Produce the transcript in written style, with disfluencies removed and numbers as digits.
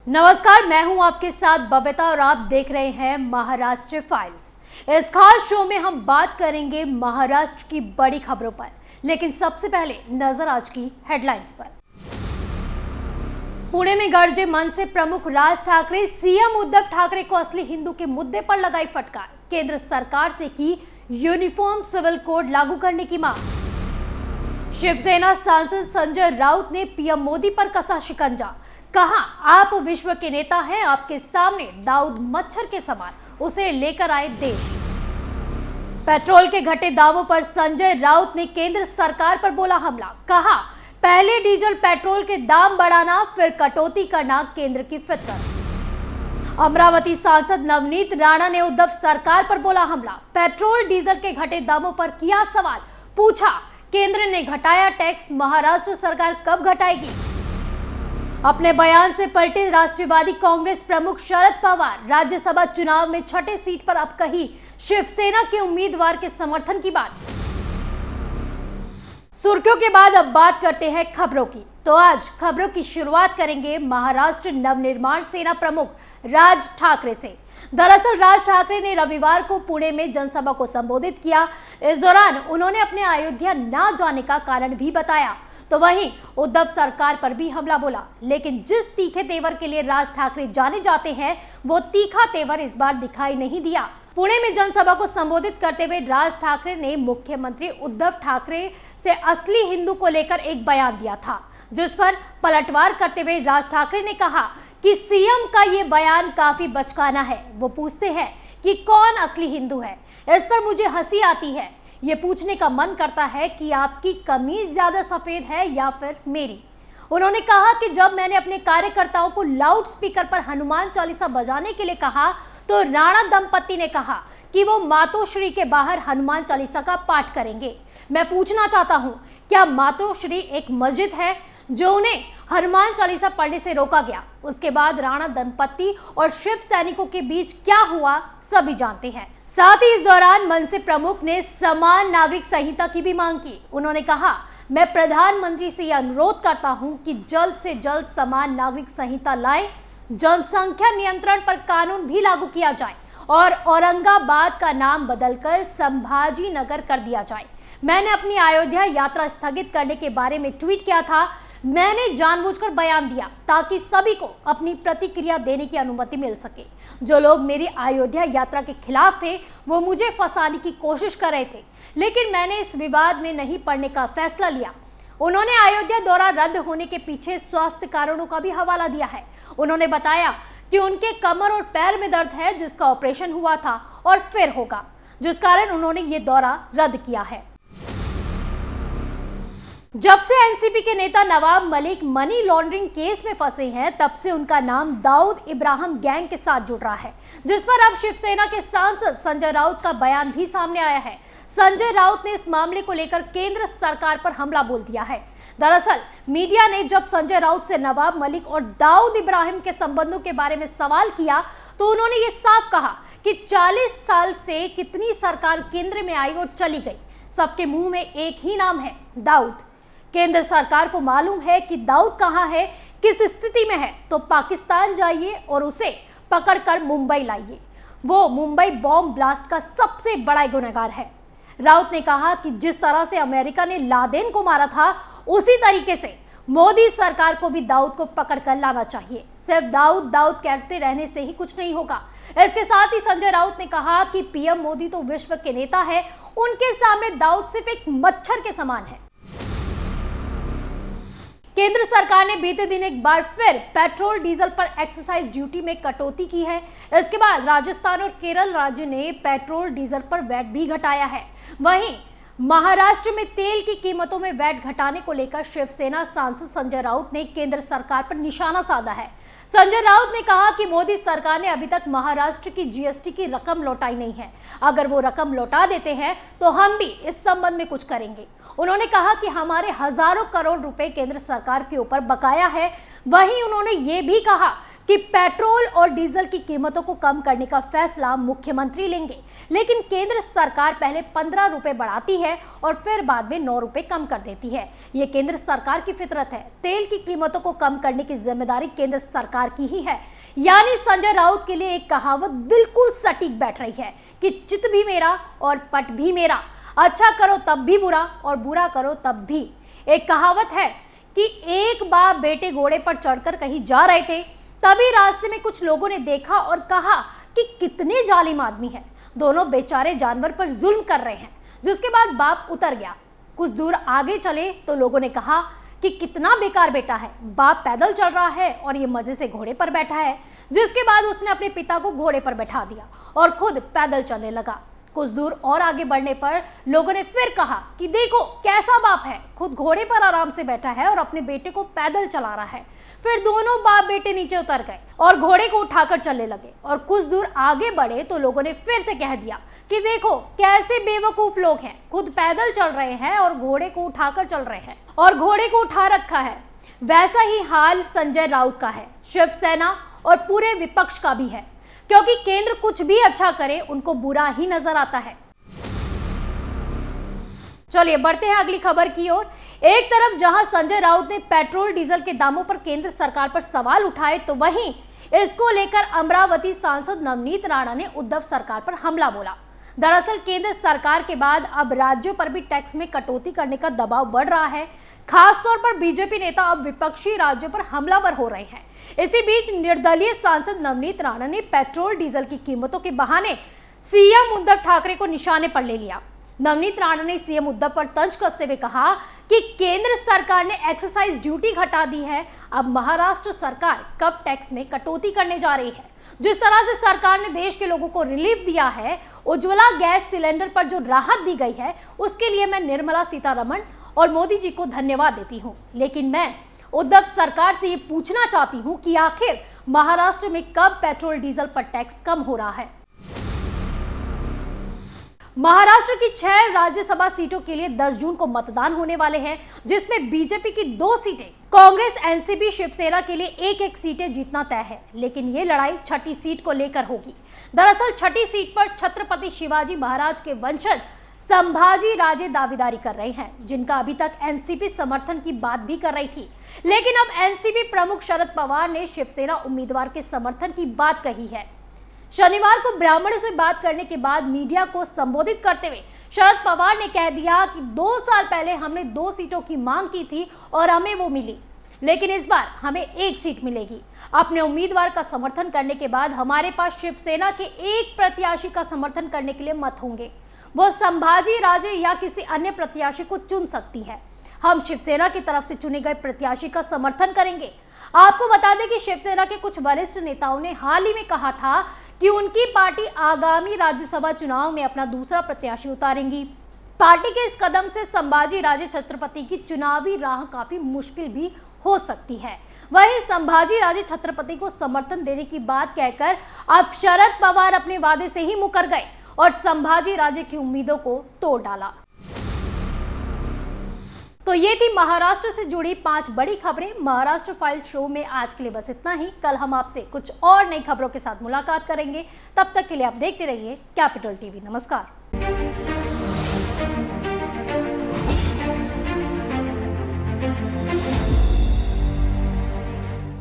नमस्कार, मैं हूं आपके साथ बबीता और आप देख रहे हैं महाराष्ट्र फाइल्स। इस खास शो में हम बात करेंगे महाराष्ट्र की बड़ी खबरों पर, लेकिन सबसे पहले नजर आज की हेडलाइंस पर। पुणे में गरजे मन से प्रमुख राज ठाकरे, सीएम उद्धव ठाकरे को असली हिंदू के मुद्दे पर लगाई फटकार, केंद्र सरकार से की यूनिफॉर्म सिविल कोड लागू करने की मांग। शिवसेना सांसद संजय राउत ने पीएम मोदी पर कसा शिकंजा, कहा आप विश्व के नेता हैं, आपके सामने दाऊद मच्छर के समान, उसे लेकर आए देश। पेट्रोल के घटे दामों पर संजय राउत ने केंद्र सरकार पर बोला हमला, कहा पहले डीजल पेट्रोल के दाम बढ़ाना फिर कटौती करना केंद्र की फितरत। अमरावती सांसद नवनीत राणा ने उद्धव सरकार पर बोला हमला, पेट्रोल डीजल के घटे दामों पर किया सवाल, पूछा केंद्र ने घटाया टैक्स, महाराष्ट्र सरकार कब घटाएगी। अपने बयान से पलटे राष्ट्रवादी कांग्रेस प्रमुख शरद पवार, राज्यसभा चुनाव में छठे सीट पर अब कही शिवसेना के उम्मीदवार के समर्थन की बात। सुर्खियों के बाद अब बात करते हैं खबरों की। तो आज खबरों की शुरुआत करेंगे महाराष्ट्र नवनिर्माण सेना प्रमुख राज ठाकरे से। दरअसल राज ठाकरे ने रविवार को पुणे में जनसभा को संबोधित किया। इस दौरान उन्होंने अपने अयोध्या न जाने का कारण भी बताया, तो वहीं उद्धव सरकार पर भी हमला बोला। लेकिन जिस तीखे तेवर के लिए राज ठाकरे जाने जाते हैं, वो तीखा तेवर इस बार दिखाई नहीं दिया। पुणे में जनसभा को संबोधित करते हुए राज ठाकरे ने मुख्यमंत्री उद्धव ठाकरे से असली हिंदू को लेकर एक बयान दिया था, जिस पर पलटवार करते हुए राज ठाकरे ने कहा कि सीएम का ये बयान काफी बचकाना है। वो पूछते हैं कि कौन असली हिंदू है। इस पर मुझे हंसी आती है। ये पूछने का मन करता है कि आपकी कमीज ज्यादा सफेद है या फिर मेरी। उन्होंने कहा कि जब मैंने अपने कार्यकर्ताओं को लाउड स्पीकर पर हनुमान चालीसा बजाने के लिए कहा, तो राणा दंपति ने कहा कि वो मातोश्री के बाहर हनुमान चालीसा का पाठ करेंगे। मैं पूछना चाहता हूँ, क्या मातोश्री एक मस्जिद है जो उन्हें हनुमान चालीसा पढ़ने से रोका गया? उसके बाद राणा दंपति और शिव सैनिकों के बीच क्या हुआ सभी जानते हैं। साथ ही इस दौरान मनसे प्रमुख ने समान नागरिक संहिता की भी मांग की। उन्होंने कहा, मैं प्रधानमंत्री से यह अनुरोध करता हूं कि जल्द से जल्द समान नागरिक संहिता लाएं, जनसंख्या नियंत्रण पर कानून भी लागू किया जाए और औरंगाबाद का नाम बदलकर संभाजी नगर कर दिया जाए। मैंने अपनी अयोध्या यात्रा स्थगित करने के बारे में ट्वीट किया था। मैंने जानबूझकर बयान दिया ताकि सभी को अपनी प्रतिक्रिया देने की अनुमति मिल सके। जो लोग मेरी अयोध्या यात्रा के खिलाफ थे, वो मुझे फंसाने की कोशिश कर रहे थे, लेकिन मैंने इस विवाद में नहीं पड़ने का फैसला लिया। उन्होंने अयोध्या दौरा रद्द होने के पीछे स्वास्थ्य कारणों का भी हवाला दिया है। उन्होंने बताया कि उनके कमर और पैर में दर्द है, जिसका ऑपरेशन हुआ था और फिर होगा, जिस कारण उन्होंने ये दौरा रद्द किया है। जब से एनसीपी के नेता Nawab Malik money laundering case में फंसे हैं, तब से उनका नाम दाऊद इब्राहिम गैंग के साथ जुड़ रहा है, जिस पर अब शिवसेना के सांसद संजय राउत का बयान भी सामने आया है। संजय राउत ने इस मामले को लेकर केंद्र सरकार पर हमला बोल दिया है। दरअसल मीडिया ने जब संजय राउत से नवाब मलिक और दाऊद इब्राहिम के संबंधों के बारे में सवाल किया, तो उन्होंने ये साफ कहा कि 40 साल से कितनी सरकार केंद्र में आई और चली गई, सबके मुंह में एक ही नाम है, दाऊद। केंद्र सरकार को मालूम है कि दाऊद कहां है, किस स्थिति में है, तो पाकिस्तान जाइए और उसे पकड़कर मुंबई लाइए। वो मुंबई बॉम्ब ब्लास्ट का सबसे बड़ा गुनहगार है। राउत ने कहा कि जिस तरह से अमेरिका ने लादेन को मारा था, उसी तरीके से मोदी सरकार को भी दाऊद को पकड़कर लाना चाहिए। सिर्फ दाऊद दाऊद कहते रहने से ही कुछ नहीं होगा। इसके साथ ही संजय राउत ने कहा कि पीएम मोदी तो विश्व के नेता है, उनके सामने दाऊद सिर्फ एक मच्छर के समान है। केंद्र सरकार ने बीते दिन एक बार फिर पेट्रोल डीजल पर एक्साइज ड्यूटी में कटौती की है। इसके बाद राजस्थान और केरल राज्य ने पेट्रोल डीजल पर वैट भी घटाया है। वहीं महाराष्ट्र में तेल की कीमतों में वैट घटाने को लेकर शिवसेना सांसद संजय राउत ने केंद्र सरकार पर निशाना साधा है। संजय राउत ने कहा कि मोदी सरकार ने अभी तक महाराष्ट्र की जीएसटी की रकम लौटाई नहीं है। अगर वो रकम लौटा देते हैं तो हम भी इस संबंध में कुछ करेंगे। उन्होंने कहा कि हमारे हजारों करोड़ रुपए केंद्र सरकार के ऊपर बकाया है। वहीं उन्होंने ये भी कहा कि पेट्रोल और डीजल की कीमतों को कम करने का फैसला मुख्यमंत्री लेंगे, लेकिन केंद्र सरकार पहले 15 रुपए बढ़ाती है और फिर बाद में 9 रुपए कम कर देती है। ये केंद्र सरकार की फितरत है। तेल की कीमतों को कम करने की जिम्मेदारी केंद्र सरकार की ही है। यानी संजय राउत के लिए एक कहावत बिल्कुल सटीक बैठ रही है कि चित भी मेरा और पट भी मेरा, अच्छा करो तब भी बुरा और बुरा करो तब भी। एक कहावत है कि एक बाप बेटे घोड़े पर चढ़कर कहीं जा रहे थे, तभी रास्ते में कुछ लोगों ने देखा और कहा कि कितने जालिम आदमी हैं, दोनों बेचारे जानवर पर जुल्म कर रहे हैं। जिसके बाद बाप उतर गया। कुछ दूर आगे चले तो लोगों ने कहा कि कितना बेकार बेटा है, बाप पैदल चल रहा है और ये मजे से घोड़े पर बैठा है। जिसके बाद उसने अपने पिता को घोड़े पर बैठा दिया और खुद पैदल चलने लगा। कुछ दूर और आगे बढ़ने पर लोगों ने फिर कहा कि देखो कैसा बाप है, खुद घोड़े पर आराम से बैठा है और अपने बेटे को पैदल चला रहा है। फिर दोनों बाप बेटे नीचे उतर गए और घोड़े को उठाकर चलने लगे और कुछ दूर आगे बढ़े तो लोगों ने फिर से कह दिया कि देखो कैसे बेवकूफ लोग हैं, खुद पैदल चल रहे हैं और घोड़े को उठाकर चल रहे हैं और घोड़े को उठा रखा है। वैसा ही हाल संजय राउत का है, शिवसेना और पूरे विपक्ष का भी है, क्योंकि केंद्र कुछ भी अच्छा करे उनको बुरा ही नजर आता है। चलिए बढ़ते हैं अगली खबर की ओर। एक तरफ जहां संजय राउत ने पेट्रोल डीजल के दामों पर केंद्र सरकार पर सवाल उठाए, तो वहीं इसको लेकर अमरावती सांसद नवनीत राणा ने उद्धव सरकार पर हमला बोला। दरअसल केंद्र सरकार के बाद अब राज्यों पर भी टैक्स में कटौती करने का दबाव बढ़ रहा है। खासतौर पर बीजेपी नेता अब विपक्षी राज्यों पर हमलावर हो रहे हैं। इसी बीच निर्दलीय सांसद नवनीत राणा ने पेट्रोल डीजल की कीमतों के बहाने सीएम उद्धव ठाकरे को निशाने पर ले लिया। नवनीत राणा ने सीएम उद्धव पर तंज कसते हुए कहा कि केंद्र सरकार ने एक्साइज ड्यूटी घटा दी है, अब महाराष्ट्र सरकार कब टैक्स में कटौती करने जा रही है। जिस तरह से सरकार ने देश के लोगों को रिलीफ दिया है, उज्ज्वला गैस सिलेंडर पर जो राहत दी गई है, उसके लिए मैं निर्मला सीतारमण और मोदी जी को धन्यवाद देती हूँ। लेकिन मैं उद्धव सरकार से ये पूछना चाहती हूँ कि आखिर महाराष्ट्र में कब पेट्रोल डीजल पर टैक्स कम हो रहा है। महाराष्ट्र की 6 राज्यसभा सीटों के लिए 10 जून को मतदान होने वाले हैं, जिसमें बीजेपी की 2 सीटें, कांग्रेस, एनसीपी, शिवसेना के लिए एक सीटें जीतना तय है। लेकिन ये लड़ाई 6ठी सीट को लेकर होगी। दरअसल 6ठी सीट पर छत्रपति शिवाजी महाराज के वंशज संभाजी राजे दावेदारी कर रहे हैं, जिनका अभी तक एनसीपी समर्थन की बात भी कर रही थी। लेकिन अब एनसीपी प्रमुख शरद पवार ने शिवसेना उम्मीदवार के समर्थन की बात कही है। शनिवार को ब्राह्मणों से बात करने के बाद मीडिया को संबोधित करते हुए शरद पवार ने कह दिया कि 2 साल पहले हमने 2 सीटों की मांग की थी और हमें वो मिली, लेकिन इस बार हमें 1 सीट मिलेगी। अपने उम्मीदवार का समर्थन करने के बाद हमारे पास शिवसेना के एक प्रत्याशी का समर्थन करने के लिए मत होंगे। वो संभाजी राजे या किसी अन्य प्रत्याशी को चुन सकती है। हम शिवसेना की तरफ से चुने गए प्रत्याशी का समर्थन करेंगे। आपको बता दें कि शिवसेना के कुछ वरिष्ठ नेताओं ने हाल ही में कहा था कि उनकी पार्टी आगामी राज्यसभा चुनाव में अपना दूसरा प्रत्याशी उतारेंगी। पार्टी के इस कदम से संभाजी राजे छत्रपति की चुनावी राह काफी मुश्किल भी हो सकती है। वहीं संभाजी राजे छत्रपति को समर्थन देने की बात कहकर अब शरद पवार अपने वादे से ही मुकर गए और संभाजी राजे की उम्मीदों को तोड़ डाला। तो ये थी महाराष्ट्र से जुड़ी 5 बड़ी खबरें। महाराष्ट्र फाइल शो में आज के लिए बस इतना ही। कल हम आपसे कुछ और नई खबरों के साथ मुलाकात करेंगे। तब तक के लिए आप देखते रहिए कैपिटल टीवी। नमस्कार।